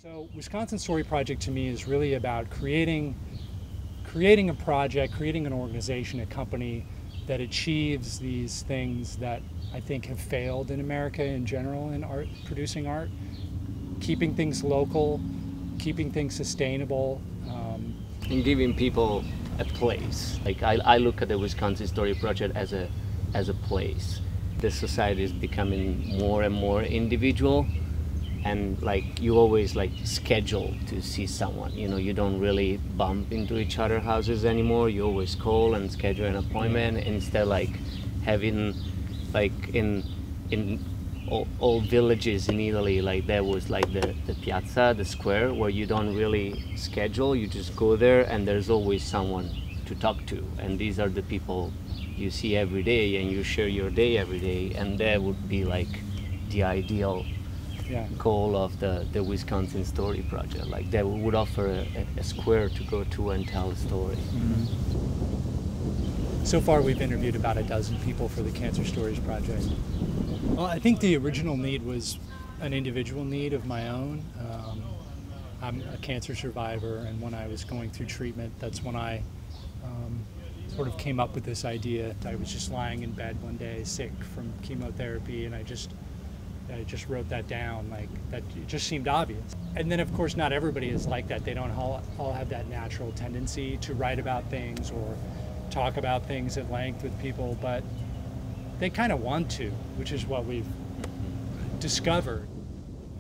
So Wisconsin Story Project to me is really about creating a project, creating an organization, a company that achieves these things that I think have failed in America in general in art, producing art, keeping things local, keeping things sustainable. And giving people a place. Like I look at the Wisconsin Story Project as a place. The society is becoming more and more individual, and like you always like schedule to see someone. You know, you don't really bump into each other's houses anymore. You always call and schedule an appointment instead like having like in old villages in Italy, like there was like the piazza, the square, where you don't really schedule, you just go there and there's always someone to talk to, and these are the people you see every day and you share your day every day, and that would be like the ideal goal of the Wisconsin Story Project. Like they would offer a square to go to and tell a story. So far we've interviewed about a dozen people for the Cancer Stories Project. Well, I think the original need was an individual need of my own. I'm a cancer survivor, and when I was going through treatment, that's when I sort of came up with this idea. I was just lying in bed one day sick from chemotherapy, and I just wrote that down. Like that, it just seemed obvious. And then of course not everybody is like that. They don't all have that natural tendency to write about things or talk about things at length with people, but they kind of want to, which is what we've discovered.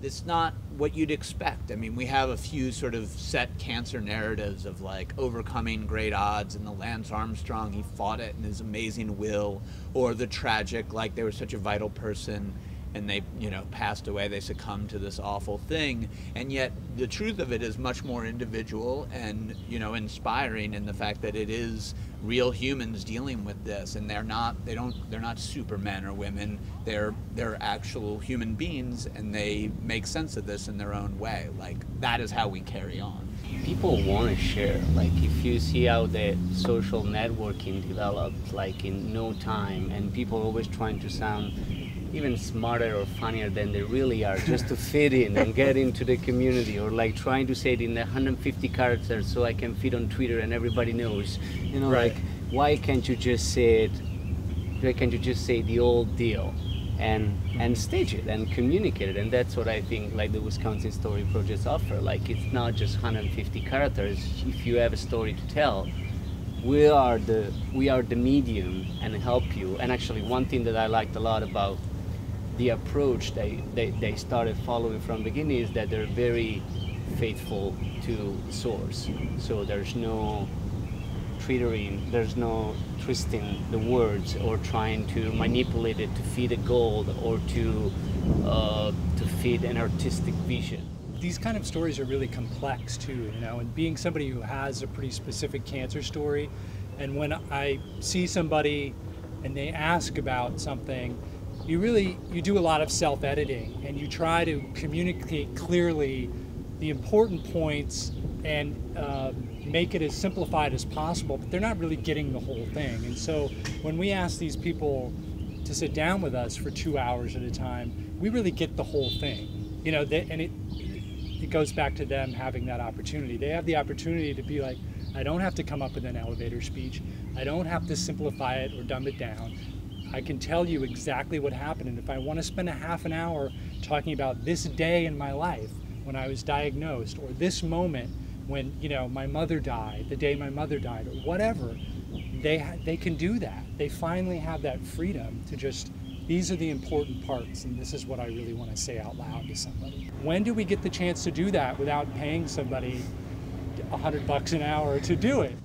It's not what you'd expect. I mean, we have a few sort of set cancer narratives of like overcoming great odds, and the Lance Armstrong, he fought it in his amazing will, or the tragic, like they were such a vital person and they, you know, passed away, they succumbed to this awful thing. And yet the truth of it is much more individual and, you know, inspiring in the fact that it is real humans dealing with this, and they're not supermen or women. They're actual human beings, and they make sense of this in their own way. Like that is how we carry on. People want to share. Like if you see how the social networking developed like in no time, and people always trying to sound even smarter or funnier than they really are just to fit in and get into the community, or like trying to say it in 150 characters so I can fit on Twitter and everybody knows, you know, right. Like why can't you just say it, why can't you just say the old deal and stage it and communicate it? And that's what I think like the Wisconsin Story Projects offer. Like it's not just 150 characters. If you have a story to tell, we are the medium and help you. And actually one thing that I liked a lot about the approach they started following from the beginning is that they're very faithful to source. So there's no triggering, there's no twisting the words or trying to manipulate it to feed a goal or to feed an artistic vision. These kind of stories are really complex too, you know, and being somebody who has a pretty specific cancer story, and when I see somebody and they ask about something, you do a lot of self-editing, and you try to communicate clearly the important points and make it as simplified as possible, but they're not really getting the whole thing. And so when we ask these people to sit down with us for 2 hours at a time, we really get the whole thing, you know, and it goes back to them having that opportunity. They have the opportunity to be like, I don't have to come up with an elevator speech. I don't have to simplify it or dumb it down. I can tell you exactly what happened, and if I want to spend a half an hour talking about this day in my life when I was diagnosed, or this moment when, you know, my mother died, the day my mother died, or whatever, they can do that. They finally have that freedom to just, these are the important parts, and this is what I really want to say out loud to somebody. When do we get the chance to do that without paying somebody $100 an hour to do it?